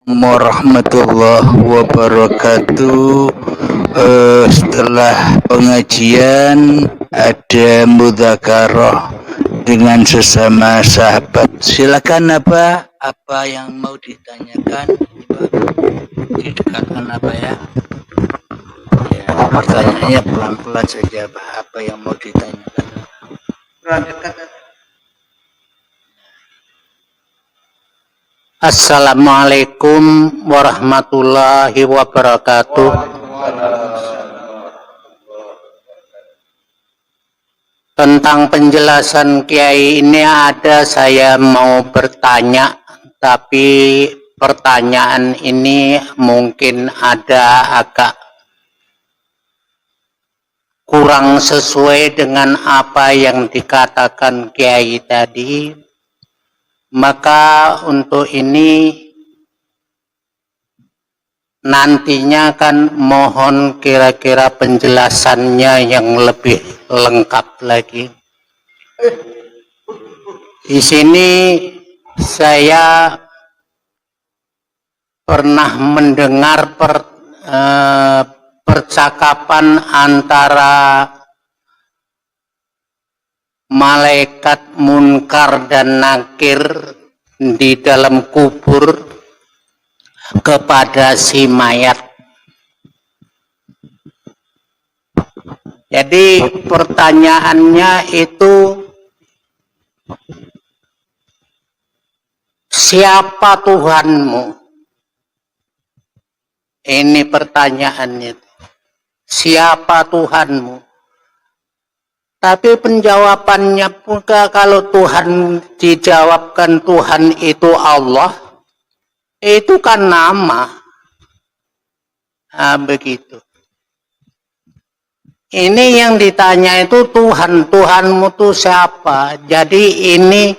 warahmatullahi wabarakatuh. Setelah pengajian ada mudzakarah dengan sesama sahabat. Silakan apa yang mau ditanyakan? Didekatkan ya? Ya, pertanyaannya pelan-pelan saja, apa yang mau ditanyakan? Assalamualaikum warahmatullahi wabarakatuh. Tentang penjelasan Kiai ini saya mau bertanya, tapi pertanyaan ini mungkin ada agak kurang sesuai dengan apa yang dikatakan Kiai tadi. Maka untuk ini nantinya kan mohon kira-kira penjelasannya yang lebih lengkap lagi. Di sini saya pernah mendengar percakapan antara malaikat munkar dan nakir di dalam kubur kepada si mayat. Jadi pertanyaannya itu, siapa Tuhanmu? Ini pertanyaannya. Siapa Tuhanmu? Tapi penjawabannya pun kalau Tuhan dijawabkan Tuhan itu Allah, itu kan nama. Nah, begitu. Ini yang ditanya itu Tuhanmu itu siapa? Jadi ini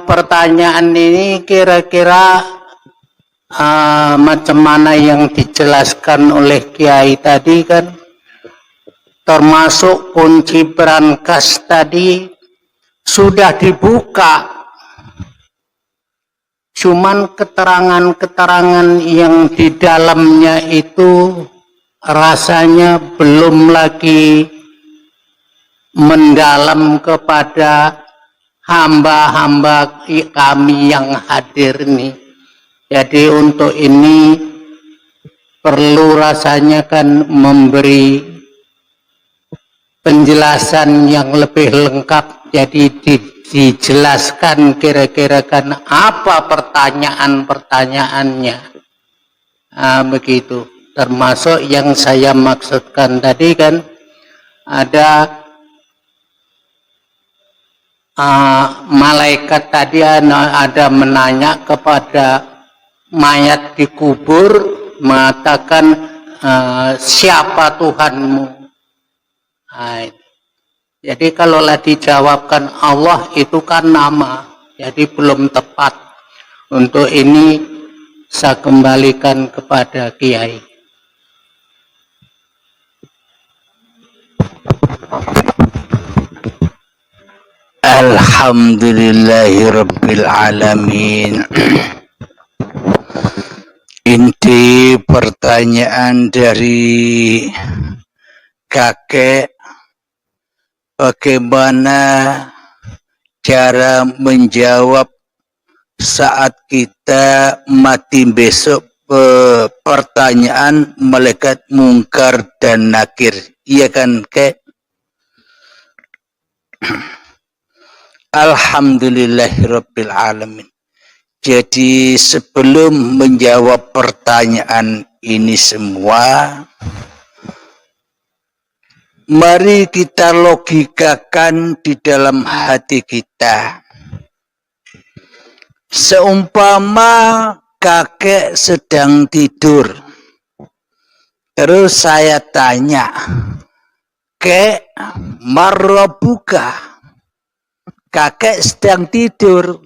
pertanyaan ini kira-kira macam mana yang dijelaskan oleh Kiai tadi kan? Termasuk kunci berangkas tadi sudah dibuka, cuman keterangan-keterangan yang di dalamnya itu rasanya belum lagi mendalam kepada hamba-hamba kami yang hadir ini. Jadi untuk ini perlu rasanya kan memberi penjelasan yang lebih lengkap. Jadi dijelaskan kira-kira kan apa pertanyaan-pertanyaannya. Nah, begitu. Termasuk yang saya maksudkan tadi kan ada malaikat tadi ada menanya kepada mayat di kubur, mengatakan siapa Tuhanmu? Nah, jadi kalaulah dijawabkan Allah itu kan nama, jadi belum tepat. Untuk ini saya kembalikan kepada Kiai. Alhamdulillahirabbil alamin. Inti pertanyaan dari kakek, bagaimana cara menjawab saat kita mati besok, pertanyaan malaikat mungkar dan nakir, iya kan kek? Alhamdulillahirabbil alamin. Jadi sebelum menjawab pertanyaan ini semua, mari kita logikakan di dalam hati kita. Seumpama kakek sedang tidur, terus saya tanya, Kek, marrobuka, kakek sedang tidur,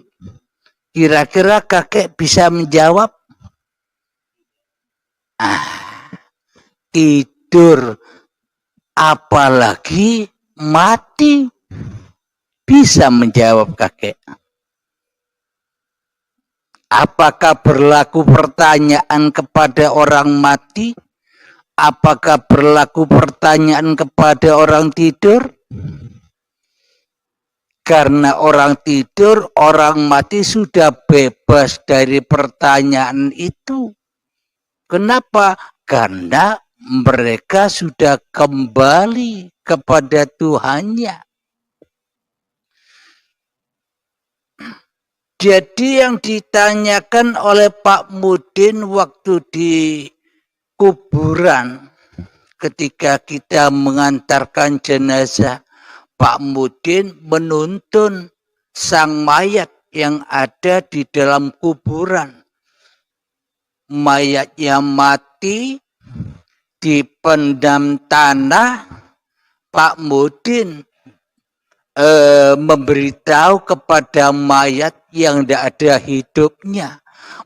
kira-kira kakek bisa menjawab? Tidur, apalagi mati, bisa menjawab kakek. Apakah berlaku pertanyaan kepada orang mati? Apakah berlaku pertanyaan kepada orang tidur? Karena orang tidur, orang mati sudah bebas dari pertanyaan itu. Kenapa? Karena mereka sudah kembali kepada Tuhannya. Jadi yang ditanyakan oleh Pak Mudin waktu di kuburan, ketika kita mengantarkan jenazah, Pak Mudin menuntun sang mayat yang ada di dalam kuburan. Mayatnya mati, dipendam tanah, Pak Mudin memberitahu kepada mayat yang tidak ada hidupnya,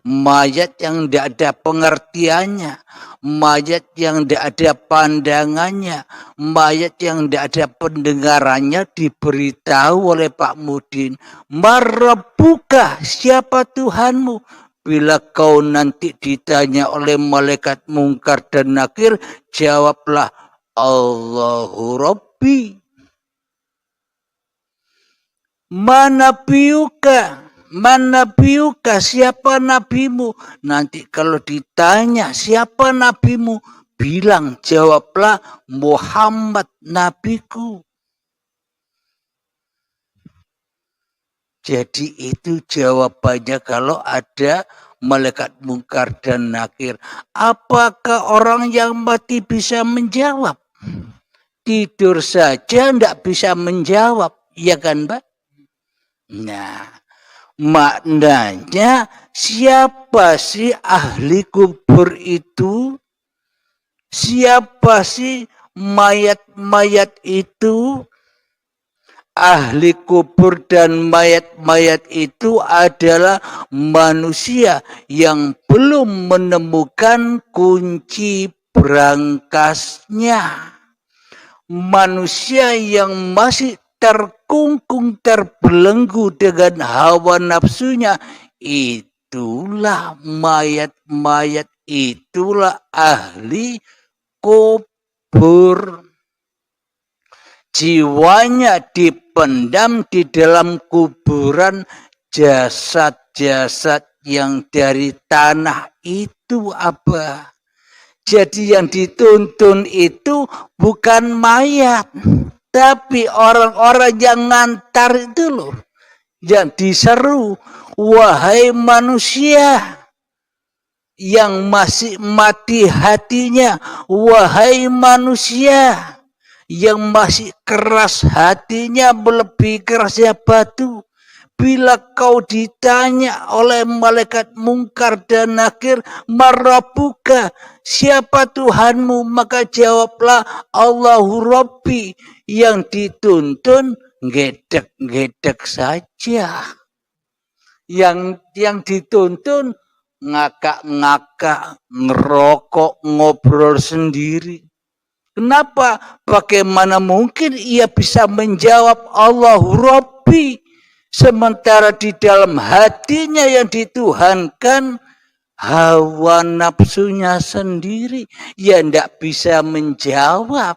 mayat yang tidak ada pengertiannya, mayat yang tidak ada pandangannya, mayat yang tidak ada pendengarannya, diberitahu oleh Pak Mudin, "Marabbuka, siapa Tuhanmu?" Bila kau nanti ditanya oleh malaikat mungkar dan nakir, jawablah, "Allahu Rabbi." Mana biuka, siapa nabimu? Nanti kalau ditanya siapa nabimu, bilang, jawablah, Muhammad nabiku. Jadi itu jawabannya kalau ada malaikat mungkar dan nakir. Apakah orang yang mati bisa menjawab? Tidur saja tidak bisa menjawab, ya kan, Mbak? Nah, maknanya siapa sih ahli kubur itu? Siapa sih mayat-mayat itu? Ahli kubur dan mayat-mayat itu adalah manusia yang belum menemukan kunci berangkasnya. Manusia yang masih terkungkung, terbelenggu dengan hawa nafsunya, itulah mayat-mayat, itulah ahli kubur. Jiwanya dipendam di dalam kuburan, jasad-jasad yang dari tanah itu apa? Jadi yang dituntun itu bukan mayat, tapi orang-orang yang ngantar itu loh, yang diseru, "Wahai manusia yang masih mati hatinya, wahai manusia yang masih keras hatinya melebihi kerasnya batu, bila kau ditanya oleh malaikat mungkar dan nakir, Marabbuka, siapa Tuhanmu? Maka jawablah, Allahu Rabbi." Yang dituntun gedek-gedek saja. Yang dituntun ngakak-ngakak, ngerokok, ngobrol sendiri. Kenapa? Bagaimana mungkin ia bisa menjawab Allahu Rabbi, sementara di dalam hatinya yang dituhankan hawa nafsunya sendiri, ya tidak bisa menjawab.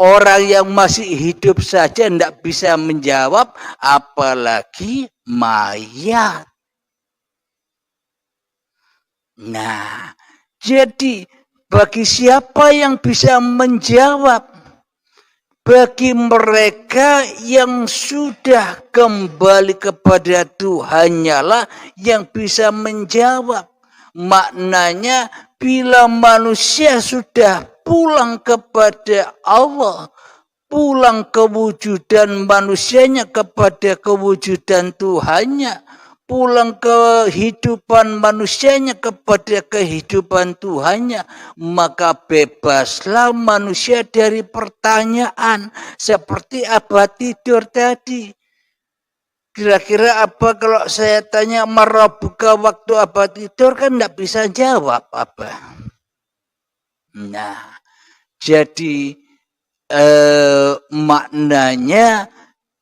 Orang yang masih hidup saja tidak bisa menjawab, apalagi mayat. Nah, jadi bagi siapa yang bisa menjawab? Bagi mereka yang sudah kembali kepada Tuhannya lah yang bisa menjawab. Maknanya bila manusia sudah pulang kepada Allah, pulang kewujudan manusianya kepada kewujudan Tuhannya, pulang kehidupan manusianya kepada kehidupan Tuhannya, maka bebaslah manusia dari pertanyaan seperti abad tidur tadi. Kira-kira apa kalau saya tanya Marabbuka waktu abad tidur, kan tidak bisa jawab apa. Nah, jadi maknanya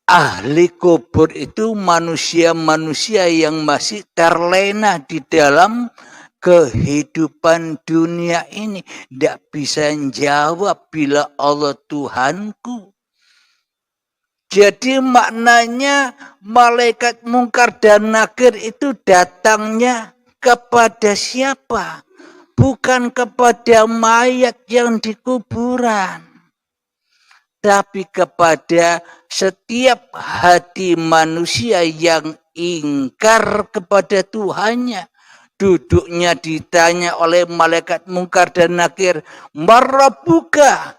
ahli kubur itu manusia-manusia yang masih terlena di dalam kehidupan dunia ini. Tidak bisa jawab bila Allah Tuhanku. Jadi maknanya malaikat mungkar dan nakir itu datangnya kepada siapa? Bukan kepada mayat yang di kuburan. Tapi kepada setiap hati manusia yang ingkar kepada Tuhannya. Duduknya ditanya oleh malaikat mungkar dan nakir, "Marabbuka?"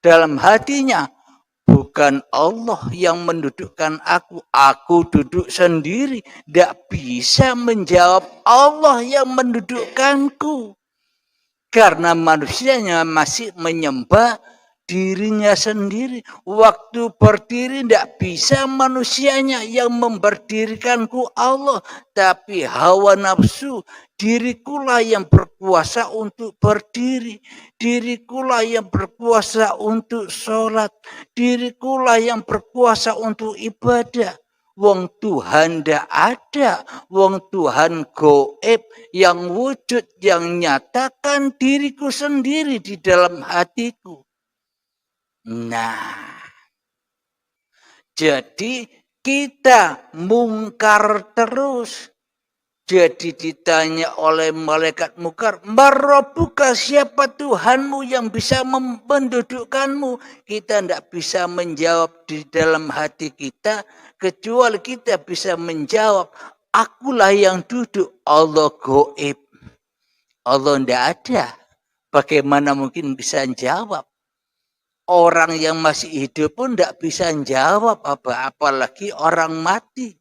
Dalam hatinya, bukan Allah yang mendudukkan aku duduk sendiri. Tidak bisa menjawab Allah yang mendudukkanku. Karena manusianya masih menyembah dirinya sendiri. Waktu berdiri tidak bisa manusianya yang memberdirikanku Allah. Tapi hawa nafsu, dirikulah yang berkuasa untuk berdiri. Dirikulah yang berkuasa untuk sholat. Dirikulah yang berkuasa untuk ibadah. Wong Tuhan ndak ada, wong Tuhan goib yang wujud, yang nyatakan diriku sendiri di dalam hatiku. Nah, jadi kita mungkar terus. Jadi ditanya oleh malaikat mungkar, "Marabbuka, siapa Tuhanmu yang bisa mendudukkanmu?" Kita tidak bisa menjawab di dalam hati kita, kecuali kita bisa menjawab, "Akulah yang duduk." Allah goib. Allah tidak ada. Bagaimana mungkin bisa jawab? Orang yang masih hidup pun tidak bisa jawab apa, apalagi orang mati.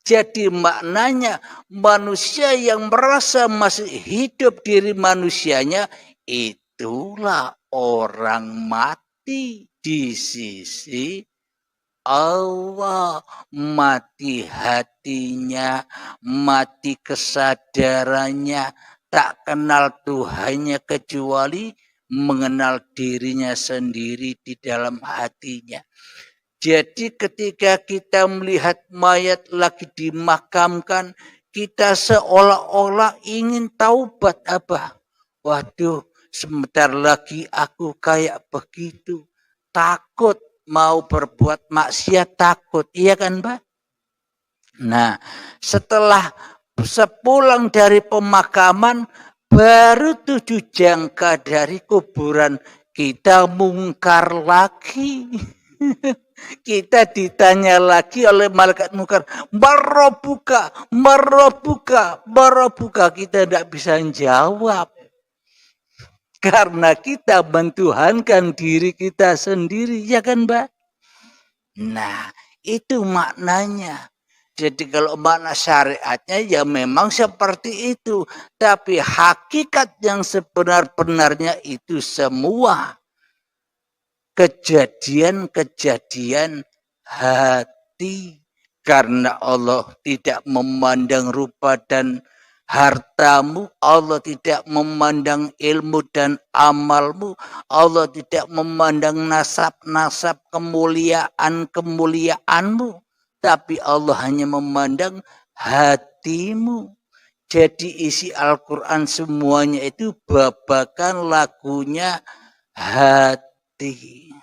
Jadi maknanya manusia yang merasa masih hidup diri manusianya, itulah orang mati di sisi Allah. Mati hatinya, mati kesadarannya, tak kenal Tuhannya kecuali mengenal dirinya sendiri di dalam hatinya. Jadi ketika kita melihat mayat lagi dimakamkan, kita seolah-olah ingin taubat apa? Waduh, sebentar lagi aku kayak begitu. Takut mau berbuat maksiat, takut. Iya kan, Mbak? Nah, setelah sepulang dari pemakaman, baru 7 jangka dari kuburan kita mungkar lagi. Kita ditanya lagi oleh malaikat mungkar, "Marabbuka, marabbuka, marabbuka." Kita tidak bisa jawab. Karena kita mentuhankan diri kita sendiri, ya kan, Mbak? Nah, itu maknanya. Jadi kalau makna syariatnya ya memang seperti itu. Tapi hakikat yang sebenar-benarnya itu semua kejadian-kejadian hati. Karena Allah tidak memandang rupa dan hartamu, Allah tidak memandang ilmu dan amalmu, Allah tidak memandang nasab-nasab kemuliaan-kemuliaanmu, tapi Allah hanya memandang hatimu. Jadi isi Al-Quran semuanya itu babakan lagunya hati.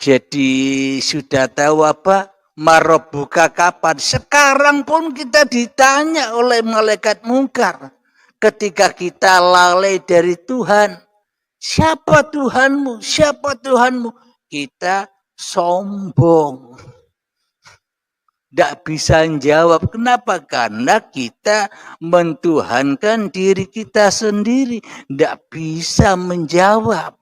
Jadi sudah tahu apa? Marabbuka kapan? Sekarang pun kita ditanya oleh malaikat mungkar. Ketika kita lalai dari Tuhan. Siapa Tuhanmu? Siapa Tuhanmu? Kita sombong. Tidak bisa jawab. Kenapa? Karena kita mentuhankan diri kita sendiri. Tidak bisa menjawab.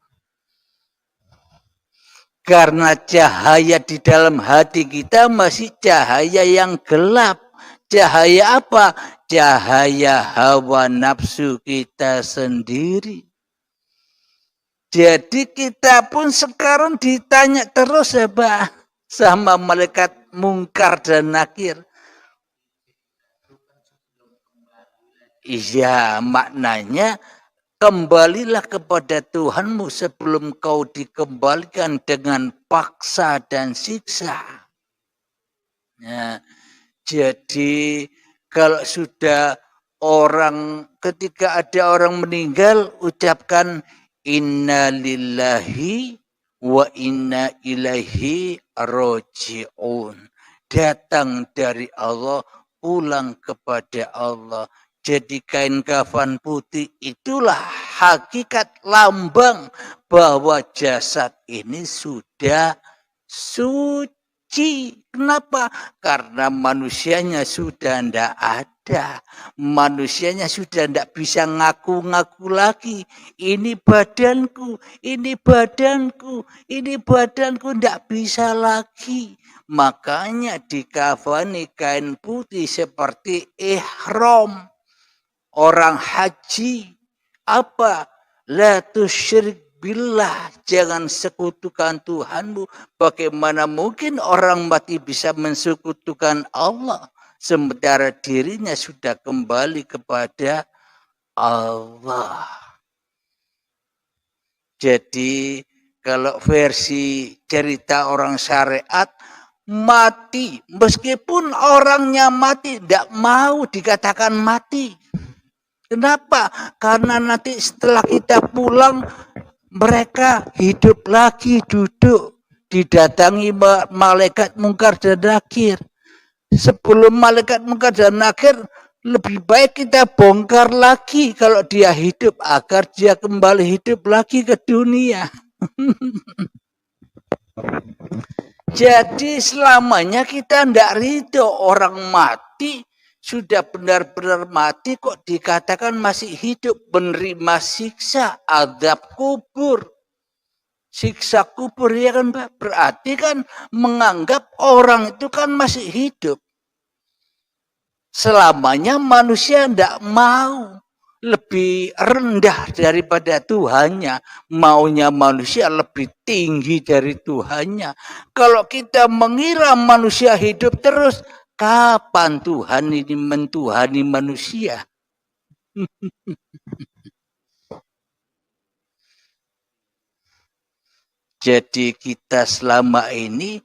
Karena cahaya di dalam hati kita masih cahaya yang gelap. Cahaya apa? Cahaya hawa nafsu kita sendiri. Jadi kita pun sekarang ditanya terus ya Pak, sama malaikat mungkar dan nakir. Iya, maknanya kembalilah kepada Tuhanmu sebelum kau dikembalikan dengan paksa dan siksa. Nah, jadi kalau sudah ketika ada orang meninggal, ucapkan inna lillahi wa inna ilaihi roji'un. Datang dari Allah, pulang kepada Allah. Jadi kain kafan putih itulah hakikat lambang bahwa jasad ini sudah suci. Kenapa? Karena manusianya sudah tidak ada. Manusianya sudah tidak bisa ngaku-ngaku lagi. Ini badanku, ini badanku, ini badanku, tidak bisa lagi. Makanya dikafani kain putih seperti ihram. Orang haji apa? La tusyrik billah, jangan sekutukan Tuhanmu. Bagaimana mungkin orang mati bisa mensekutukan Allah sementara dirinya sudah kembali kepada Allah. Jadi kalau versi cerita orang syariat, mati meskipun orangnya mati tidak mau dikatakan mati. Kenapa? Karena nanti setelah kita pulang, mereka hidup lagi, duduk, didatangi malaikat mungkar dan nakir. Sebelum malaikat mungkar dan nakir, lebih baik kita bongkar lagi kalau dia hidup, agar dia kembali hidup lagi ke dunia. Jadi selamanya kita tidak ridho orang mati, sudah benar-benar mati kok dikatakan masih hidup, menerima siksa, azab kubur. Siksa kubur ya kan Pak? Berarti kan menganggap orang itu kan masih hidup. Selamanya manusia tidak mau lebih rendah daripada Tuhannya. Maunya manusia lebih tinggi dari Tuhannya. Kalau kita mengira manusia hidup terus, kapan Tuhan ini mentuhani manusia? Jadi kita selama ini,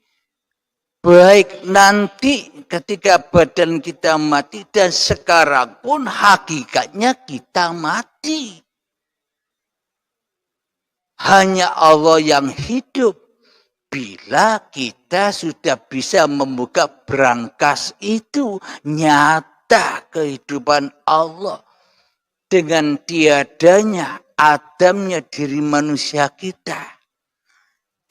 baik nanti ketika badan kita mati dan sekarang pun hakikatnya kita mati. Hanya Allah yang hidup. Bila kita sudah bisa membuka brankas itu, nyata kehidupan Allah dengan tiadanya, adamnya diri manusia kita.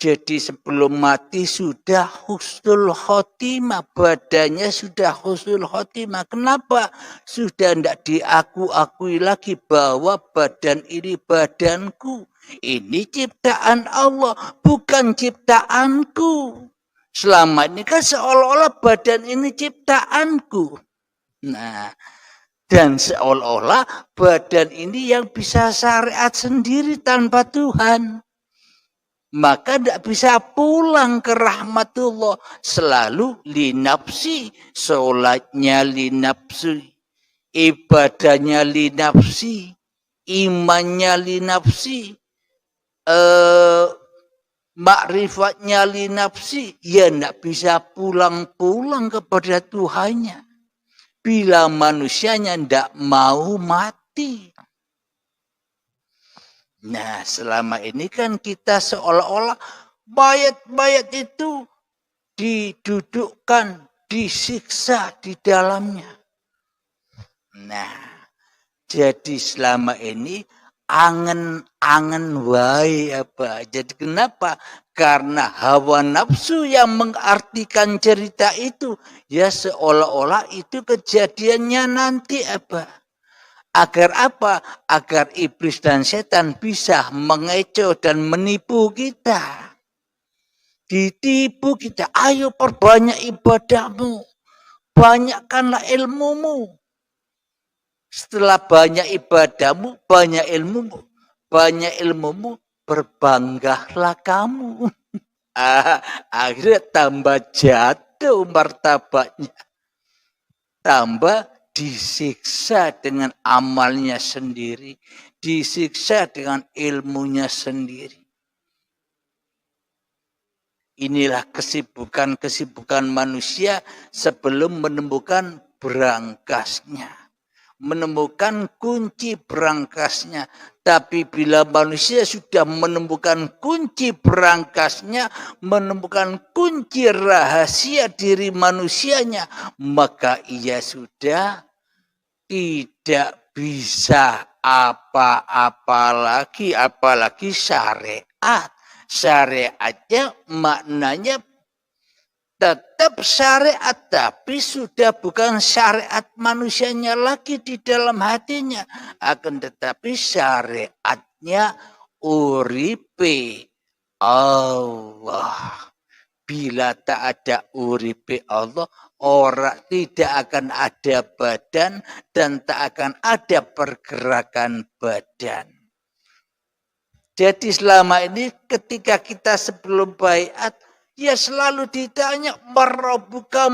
Jadi sebelum mati sudah husnul khotimah, badannya sudah husnul khotimah. Kenapa? Sudah tidak diakui lagi bahwa badan ini badanku. Ini ciptaan Allah, bukan ciptaanku. Selama ini kan seolah-olah badan ini ciptaanku. Nah, dan seolah-olah badan ini yang bisa syariat sendiri tanpa Tuhan. Maka tidak bisa pulang ke rahmatullah. Selalu linapsi, sholatnya linapsi, ibadahnya linapsi, imannya linapsi, makrifatnya linapsi. Ya tidak bisa pulang-pulang kepada Tuhannya. Bila manusianya tidak mau mati. Nah, selama ini kan kita seolah-olah mayat-mayat itu didudukkan, disiksa di dalamnya. Nah, jadi selama ini angen-angen wae apa. Jadi kenapa? Karena hawa nafsu yang mengartikan cerita itu, ya seolah-olah itu kejadiannya nanti apa. Agar apa? Agar iblis dan setan bisa mengecoh dan menipu kita. Ditipu kita. Ayo perbanyak ibadahmu. Banyakkanlah ilmumu. Setelah banyak ibadahmu, banyak ilmumu, berbanggalah kamu. Akhirnya tambah jatuh martabatnya. Tambah disiksa dengan amalnya sendiri, disiksa dengan ilmunya sendiri. Inilah kesibukan manusia sebelum menemukan berangkasnya. Menemukan kunci berangkasnya. Tapi bila manusia sudah menemukan kunci berangkasnya, menemukan kunci rahasia diri manusianya, maka ia sudah tidak bisa apa-apa lagi, apalagi syariat. Syariatnya maknanya tetap syariat, tapi sudah bukan syariat manusianya lagi di dalam hatinya. Akan tetapi syariatnya uripe Allah. Bila tak ada uripe Allah, orang tidak akan ada badan dan tak akan ada pergerakan badan. Jadi selama ini ketika kita sebelum baiat, ya selalu ditanya marobuka,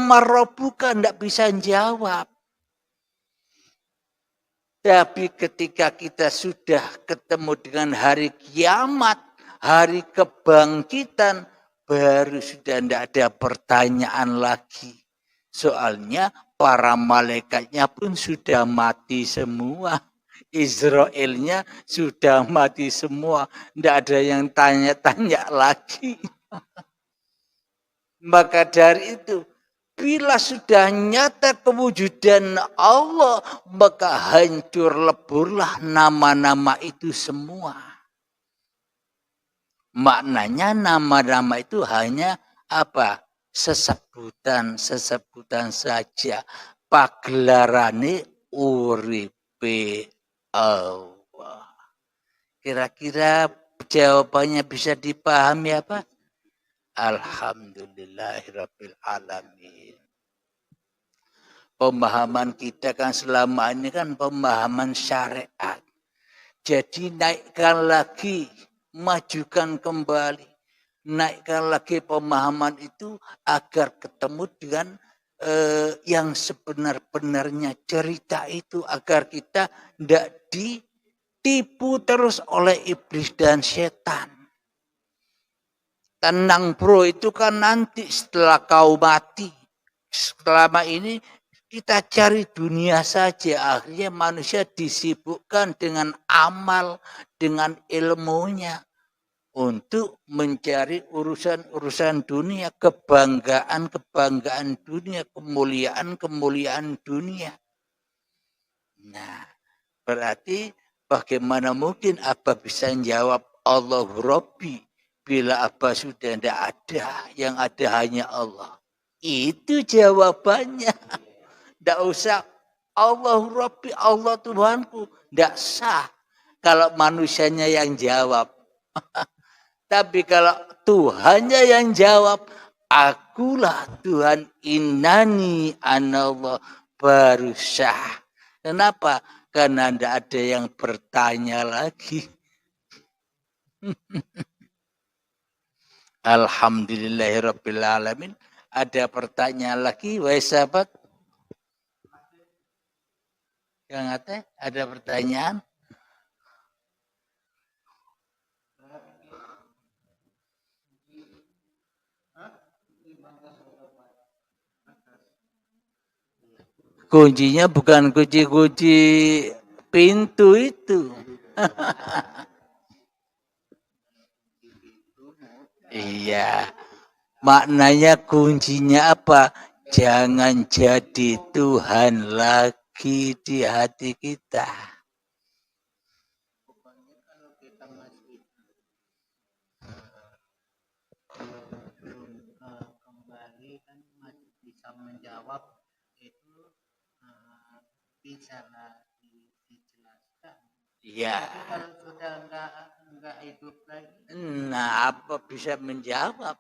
tidak bisa jawab. Tapi ketika kita sudah ketemu dengan hari kiamat, hari kebangkitan, baru sudah tidak ada pertanyaan lagi. Soalnya para malaikatnya pun sudah mati semua. Israelnya sudah mati semua. Tidak ada yang tanya-tanya lagi. Maka dari itu, bila sudah nyata kewujudan Allah, maka hancur leburlah nama-nama itu semua. Maknanya nama-nama itu hanya apa? Sesebutan saja. Paglarane uripe Allah. Kira-kira jawabannya bisa dipahami apa? Alhamdulillahirabbil alamin. Pemahaman kita kan selama ini kan pemahaman syariat. Jadi naikkan lagi, majukan kembali. Naikkan lagi pemahaman itu agar ketemu dengan yang sebenar-benarnya cerita itu. Agar kita tidak ditipu terus oleh iblis dan setan. Tenang bro, itu kan nanti setelah kau mati. Selama ini kita cari dunia saja. Akhirnya manusia disibukkan dengan amal, dengan ilmunya. Untuk mencari urusan-urusan dunia, kebanggaan dunia, kemuliaan dunia. Nah, berarti bagaimana mungkin Abah bisa jawab Allahu Rabbi bila Abah sudah tidak ada, yang ada hanya Allah. Itu jawabannya. Tidak usah Allahu Rabbi, Allah Tuhanku. Tidak sah kalau manusianya yang jawab. Tapi kalau Tuhannya yang jawab, akulah Tuhan, innani anallah, baru sah. Kenapa? Karena tidak ada yang bertanya lagi. Alhamdulillahirabbil alamin. Ada pertanyaan lagi, wahai sahabat? Yang ada pertanyaan? Kuncinya bukan kunci pintu itu. Iya. Maknanya kuncinya apa? Jangan jadi Tuhan lagi di hati kita. Kembali kan bisa menjawab itu bisa dijelaskan. Iya. Kalau sudah enggak hidup lagi. Nah, apa bisa menjawab?